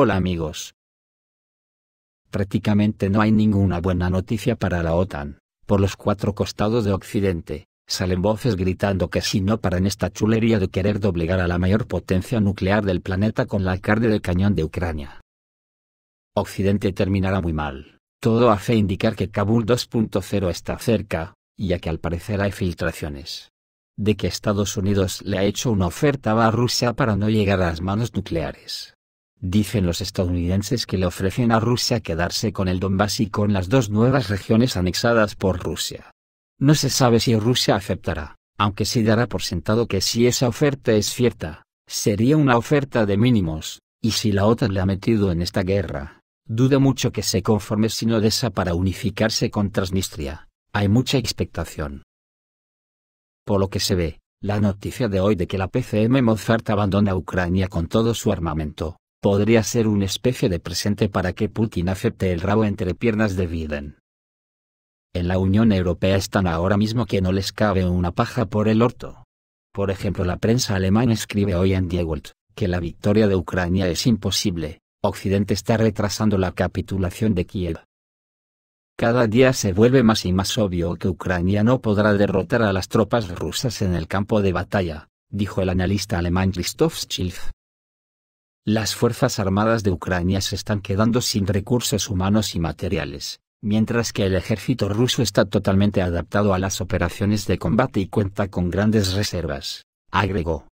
Hola amigos. Prácticamente no hay ninguna buena noticia para la OTAN. Por los cuatro costados de Occidente, salen voces gritando que si no paran esta chulería de querer doblegar a la mayor potencia nuclear del planeta con la carne de cañón de Ucrania, Occidente terminará muy mal. Todo hace indicar que Kabul 2.0 está cerca, ya que al parecer hay filtraciones de que Estados Unidos le ha hecho una oferta a Rusia para no llegar a las manos nucleares. Dicen los estadounidenses que le ofrecen a Rusia quedarse con el Donbass y con las dos nuevas regiones anexadas por Rusia. No se sabe si Rusia aceptará, aunque se dará por sentado que si esa oferta es cierta, sería una oferta de mínimos, y si la OTAN le ha metido en esta guerra, dudo mucho que se conforme sin Odessa para unificarse con Transnistria. Hay mucha expectación. Por lo que se ve, la noticia de hoy de que la PCM Mozart abandona Ucrania con todo su armamento, podría ser una especie de presente para que Putin acepte el rabo entre piernas de Biden. En la Unión Europea están ahora mismo que no les cabe una paja por el orto. Por ejemplo, la prensa alemana escribe hoy en Die Welt que la victoria de Ucrania es imposible. Occidente está retrasando la capitulación de Kiev. Cada día se vuelve más y más obvio que Ucrania no podrá derrotar a las tropas rusas en el campo de batalla, dijo el analista alemán Christoph Schilf. Las Fuerzas Armadas de Ucrania se están quedando sin recursos humanos y materiales, mientras que el ejército ruso está totalmente adaptado a las operaciones de combate y cuenta con grandes reservas, agregó.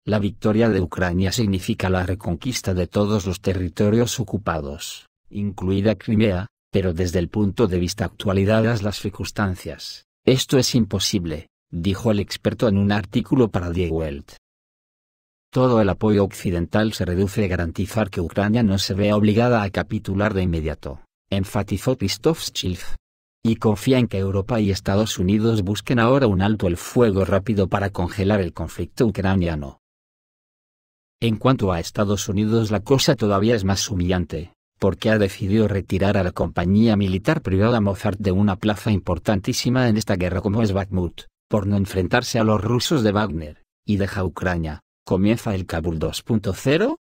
La victoria de Ucrania significa la reconquista de todos los territorios ocupados, incluida Crimea, pero desde el punto de vista actualidad dadas las circunstancias, esto es imposible, dijo el experto en un artículo para Die Welt. Todo el apoyo occidental se reduce a garantizar que Ucrania no se vea obligada a capitular de inmediato, enfatizó Christoph Schilf. Y confía en que Europa y Estados Unidos busquen ahora un alto el fuego rápido para congelar el conflicto ucraniano. En cuanto a Estados Unidos, la cosa todavía es más humillante, porque ha decidido retirar a la compañía militar privada Mozart de una plaza importantísima en esta guerra como es Bakhmut, por no enfrentarse a los rusos de Wagner, y deja Ucrania. ¿Comienza el Kabul 2.0?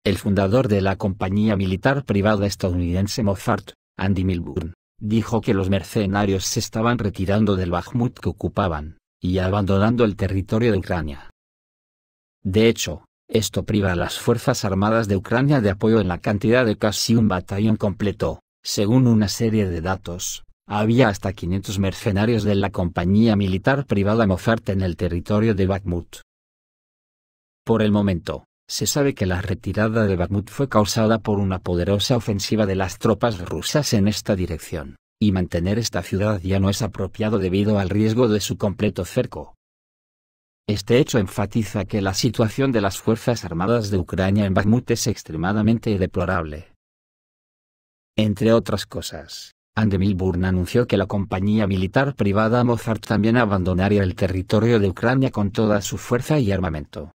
El fundador de la compañía militar privada estadounidense Mozart, Andy Milburn, dijo que los mercenarios se estaban retirando del Bakhmut que ocupaban, y abandonando el territorio de Ucrania. De hecho, esto priva a las Fuerzas Armadas de Ucrania de apoyo en la cantidad de casi un batallón completo. Según una serie de datos, había hasta 500 mercenarios de la compañía militar privada Mozart en el territorio de Bakhmut. Por el momento, se sabe que la retirada de Bakhmut fue causada por una poderosa ofensiva de las tropas rusas en esta dirección, y mantener esta ciudad ya no es apropiado debido al riesgo de su completo cerco. Este hecho enfatiza que la situación de las Fuerzas Armadas de Ucrania en Bakhmut es extremadamente deplorable. Entre otras cosas, Andy Milburn anunció que la compañía militar privada Mozart también abandonaría el territorio de Ucrania con toda su fuerza y armamento.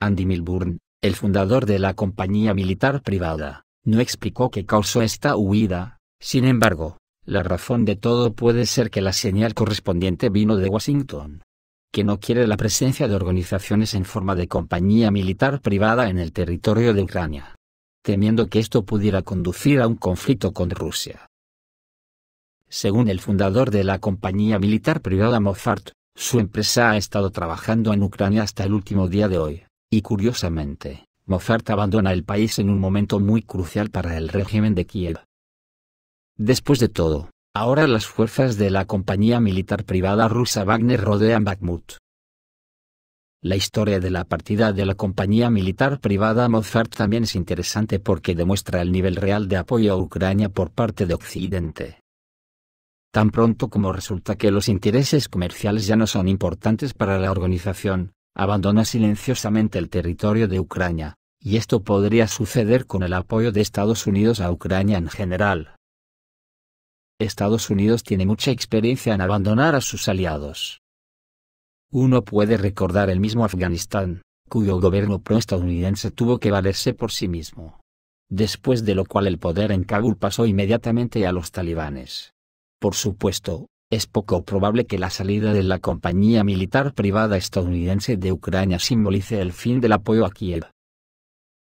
Andy Milburn, el fundador de la compañía militar privada, no explicó qué causó esta huida. Sin embargo, la razón de todo puede ser que la señal correspondiente vino de Washington, que no quiere la presencia de organizaciones en forma de compañía militar privada en el territorio de Ucrania, temiendo que esto pudiera conducir a un conflicto con Rusia. Según el fundador de la compañía militar privada Mozart, su empresa ha estado trabajando en Ucrania hasta el último día de hoy. Y curiosamente, Mozart abandona el país en un momento muy crucial para el régimen de Kiev. Después de todo, ahora las fuerzas de la compañía militar privada rusa Wagner rodean Bakhmut. La historia de la partida de la compañía militar privada Mozart también es interesante porque demuestra el nivel real de apoyo a Ucrania por parte de Occidente. Tan pronto como resulta que los intereses comerciales ya no son importantes para la organización, abandona silenciosamente el territorio de Ucrania, y esto podría suceder con el apoyo de Estados Unidos a Ucrania en general. Estados Unidos tiene mucha experiencia en abandonar a sus aliados. Uno puede recordar el mismo Afganistán, cuyo gobierno pro-estadounidense tuvo que valerse por sí mismo. Después de lo cual el poder en Kabul pasó inmediatamente a los talibanes. Por supuesto, es poco probable que la salida de la compañía militar privada estadounidense de Ucrania simbolice el fin del apoyo a Kiev.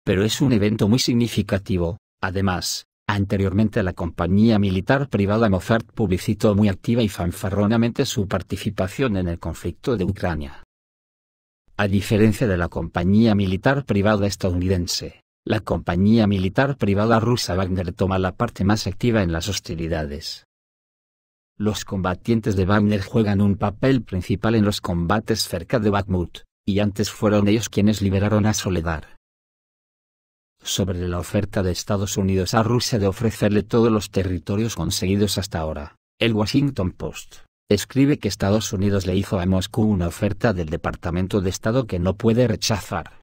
pero es un evento muy significativo. Además, anteriormente la compañía militar privada Mossad publicitó muy activa y fanfarronamente su participación en el conflicto de Ucrania. A diferencia de la compañía militar privada estadounidense, la compañía militar privada rusa Wagner toma la parte más activa en las hostilidades. Los combatientes de Wagner juegan un papel principal en los combates cerca de Bakhmut, y antes fueron ellos quienes liberaron a Soledar. Sobre la oferta de Estados Unidos a Rusia de ofrecerle todos los territorios conseguidos hasta ahora, el Washington Post escribe que Estados Unidos le hizo a Moscú una oferta del Departamento de Estado que no puede rechazar.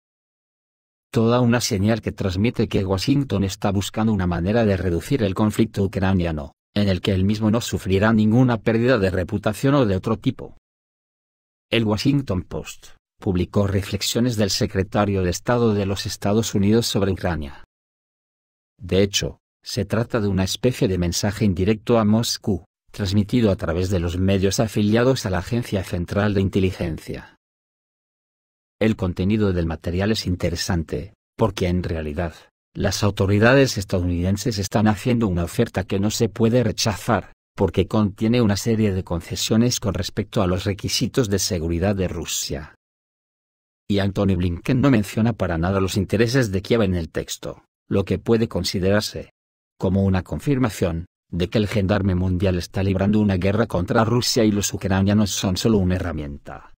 Toda una señal que transmite que Washington está buscando una manera de reducir el conflicto ucraniano, en el que él mismo no sufrirá ninguna pérdida de reputación o de otro tipo. El Washington Post publicó reflexiones del secretario de Estado de los Estados Unidos sobre Ucrania. De hecho, se trata de una especie de mensaje indirecto a Moscú, transmitido a través de los medios afiliados a la Agencia Central de Inteligencia. El contenido del material es interesante, porque en realidad, las autoridades estadounidenses están haciendo una oferta que no se puede rechazar, porque contiene una serie de concesiones con respecto a los requisitos de seguridad de Rusia. Y Antony Blinken no menciona para nada los intereses de Kiev en el texto, lo que puede considerarse como una confirmación de que el gendarme mundial está librando una guerra contra Rusia y los ucranianos son solo una herramienta.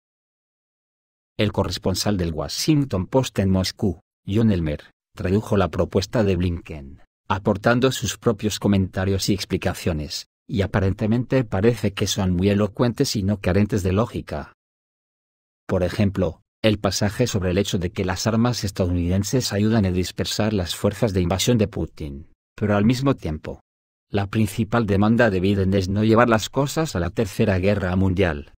El corresponsal del Washington Post en Moscú, John Elmer, tradujo la propuesta de Blinken, aportando sus propios comentarios y explicaciones, y aparentemente parece que son muy elocuentes y no carentes de lógica. Por ejemplo, el pasaje sobre el hecho de que las armas estadounidenses ayudan a dispersar las fuerzas de invasión de Putin, pero al mismo tiempo, la principal demanda de Biden es no llevar las cosas a la Tercera Guerra Mundial.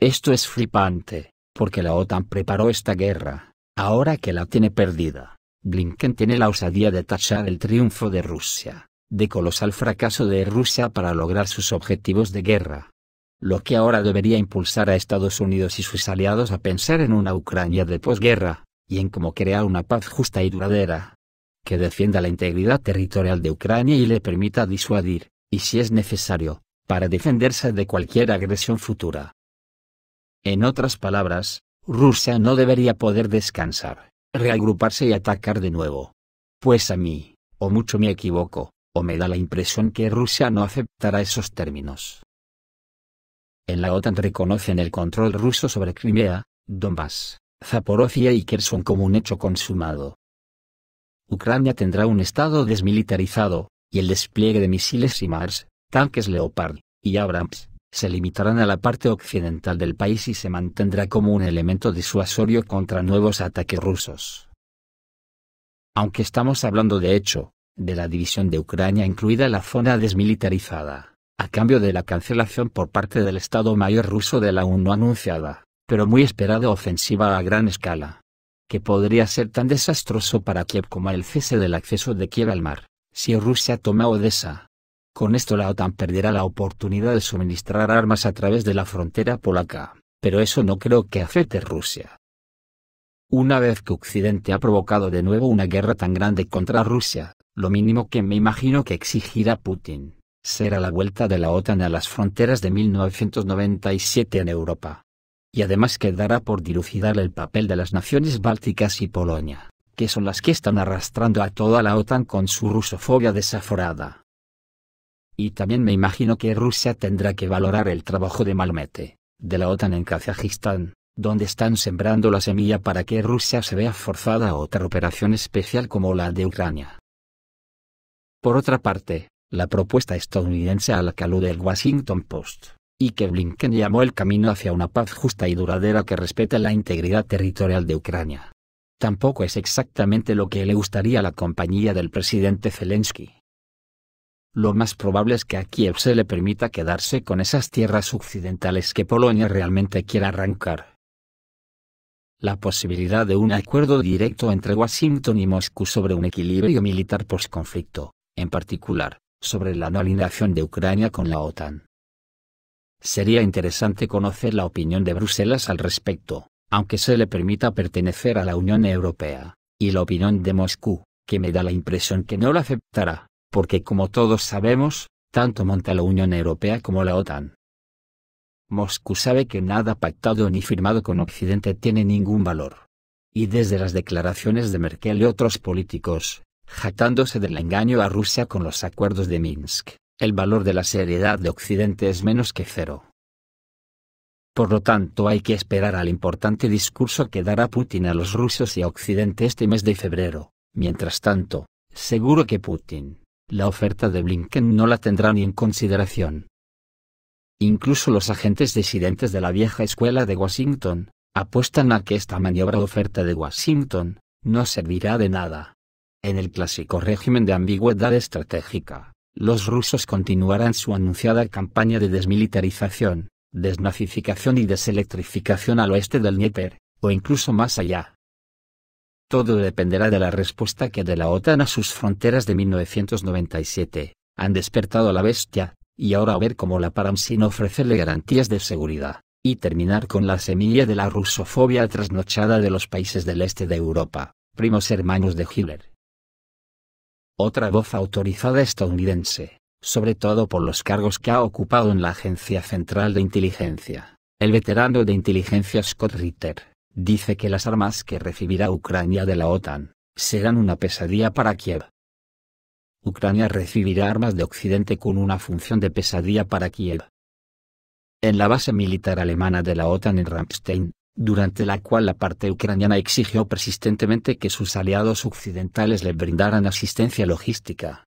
Esto es flipante, porque la OTAN preparó esta guerra, ahora que la tiene perdida. Blinken tiene la osadía de tachar el triunfo de Rusia, de colosal fracaso de Rusia para lograr sus objetivos de guerra. Lo que ahora debería impulsar a Estados Unidos y sus aliados a pensar en una Ucrania de posguerra, y en cómo crear una paz justa y duradera, que defienda la integridad territorial de Ucrania y le permita disuadir, y si es necesario, para defenderse de cualquier agresión futura. En otras palabras, Rusia no debería poder descansar, reagruparse y atacar de nuevo. Pues a mí, o mucho me equivoco, o me da la impresión que Rusia no aceptará esos términos. En la OTAN reconocen el control ruso sobre Crimea, Donbass, Zaporozhia y Kherson como un hecho consumado. Ucrania tendrá un estado desmilitarizado, y el despliegue de misiles HIMARS, tanques Leopard y Abrams se limitarán a la parte occidental del país y se mantendrá como un elemento disuasorio contra nuevos ataques rusos. Aunque estamos hablando de hecho, de la división de Ucrania incluida la zona desmilitarizada, a cambio de la cancelación por parte del Estado Mayor ruso de la aún no anunciada, pero muy esperada ofensiva a gran escala, que podría ser tan desastroso para Kiev como el cese del acceso de Kiev al mar, si Rusia toma Odessa. Con esto la OTAN perderá la oportunidad de suministrar armas a través de la frontera polaca, pero eso no creo que afecte a Rusia. Una vez que Occidente ha provocado de nuevo una guerra tan grande contra Rusia, lo mínimo que me imagino que exigirá Putin será la vuelta de la OTAN a las fronteras de 1997 en Europa. Y además quedará por dilucidar el papel de las naciones bálticas y Polonia, que son las que están arrastrando a toda la OTAN con su rusofobia desaforada. Y también me imagino que Rusia tendrá que valorar el trabajo de Malmete, de la OTAN en Kazajistán, donde están sembrando la semilla para que Rusia se vea forzada a otra operación especial como la de Ucrania. Por otra parte, la propuesta estadounidense a la que alude el Washington Post, y que Blinken llamó el camino hacia una paz justa y duradera que respete la integridad territorial de Ucrania, tampoco es exactamente lo que le gustaría a la compañía del presidente Zelensky. Lo más probable es que a Kiev se le permita quedarse con esas tierras occidentales que Polonia realmente quiera arrancar. La posibilidad de un acuerdo directo entre Washington y Moscú sobre un equilibrio militar postconflicto, en particular, sobre la no alineación de Ucrania con la OTAN. Sería interesante conocer la opinión de Bruselas al respecto, aunque se le permita pertenecer a la Unión Europea, Y la opinión de Moscú, que me da la impresión que no la aceptará, porque como todos sabemos, tanto monta la Unión Europea como la OTAN. Moscú sabe que nada pactado ni firmado con Occidente tiene ningún valor. Y desde las declaraciones de Merkel y otros políticos, jactándose del engaño a Rusia con los acuerdos de Minsk, el valor de la seriedad de Occidente es menos que cero. Por lo tanto hay que esperar al importante discurso que dará Putin a los rusos y a Occidente este mes de febrero. Mientras tanto, seguro que Putin, la oferta de Blinken no la tendrá ni en consideración. Incluso los agentes disidentes de la vieja escuela de Washington, apuestan a que esta maniobra de oferta de Washington, no servirá de nada. En el clásico régimen de ambigüedad estratégica, los rusos continuarán su anunciada campaña de desmilitarización, desnazificación y deselectrificación al oeste del Dnieper, o incluso más allá. Todo dependerá de la respuesta que dé la OTAN a sus fronteras de 1997, han despertado a la bestia, y ahora a ver cómo la paran sin ofrecerle garantías de seguridad, y terminar con la semilla de la rusofobia trasnochada de los países del este de Europa, primos hermanos de Hitler. Otra voz autorizada estadounidense, sobre todo por los cargos que ha ocupado en la Agencia Central de Inteligencia, el veterano de inteligencia Scott Ritter, dice que las armas que recibirá Ucrania de la OTAN, serán una pesadilla para Kiev. Ucrania recibirá armas de Occidente con una función de pesadilla para Kiev. En la base militar alemana de la OTAN en Ramstein, durante la cual la parte ucraniana exigió persistentemente que sus aliados occidentales le brindaran asistencia logística.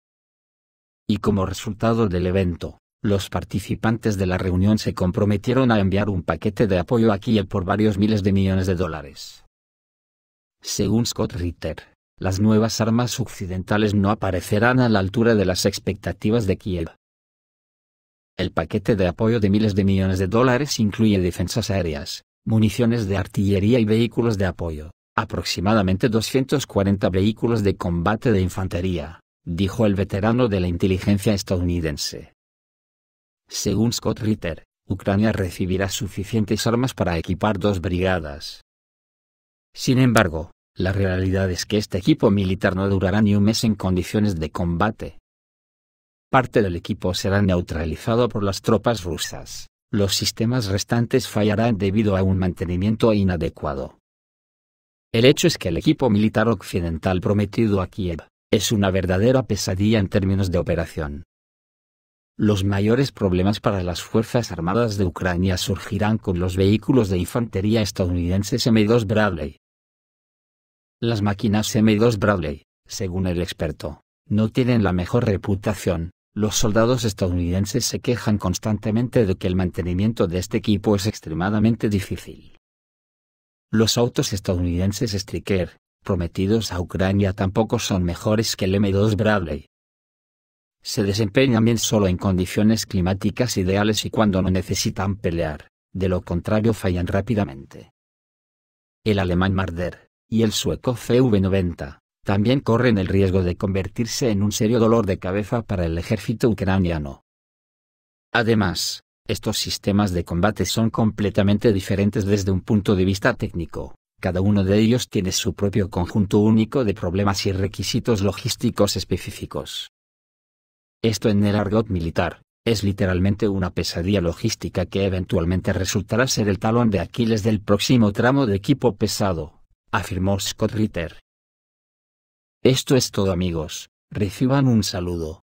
Y como resultado del evento, los participantes de la reunión se comprometieron a enviar un paquete de apoyo a Kiev por varios miles de millones de dólares. Según Scott Ritter, las nuevas armas occidentales no aparecerán a la altura de las expectativas de Kiev. El paquete de apoyo de miles de millones de dólares incluye defensas aéreas, municiones de artillería y vehículos de apoyo, aproximadamente 240 vehículos de combate de infantería, dijo el veterano de la inteligencia estadounidense. Según Scott Ritter, Ucrania recibirá suficientes armas para equipar 2 brigadas. Sin embargo, la realidad es que este equipo militar no durará ni un mes en condiciones de combate. Parte del equipo será neutralizado por las tropas rusas, los sistemas restantes fallarán debido a un mantenimiento inadecuado. El hecho es que el equipo militar occidental prometido a Kiev, es una verdadera pesadilla en términos de operación. Los mayores problemas para las Fuerzas Armadas de Ucrania surgirán con los vehículos de infantería estadounidenses M2 Bradley. Las máquinas M2 Bradley, según el experto, no tienen la mejor reputación. Los soldados estadounidenses se quejan constantemente de que el mantenimiento de este equipo es extremadamente difícil. Los autos estadounidenses Stryker, prometidos a Ucrania tampoco son mejores que el M2 Bradley. Se desempeñan bien solo en condiciones climáticas ideales y cuando no necesitan pelear, de lo contrario fallan rápidamente. El alemán Marder, y el sueco CV-90, también corren el riesgo de convertirse en un serio dolor de cabeza para el ejército ucraniano. Además, estos sistemas de combate son completamente diferentes desde un punto de vista técnico, cada uno de ellos tiene su propio conjunto único de problemas y requisitos logísticos específicos. Esto en el argot militar, es literalmente una pesadilla logística que eventualmente resultará ser el talón de Aquiles del próximo tramo de equipo pesado, afirmó Scott Ritter. Esto es todo amigos, reciban un saludo.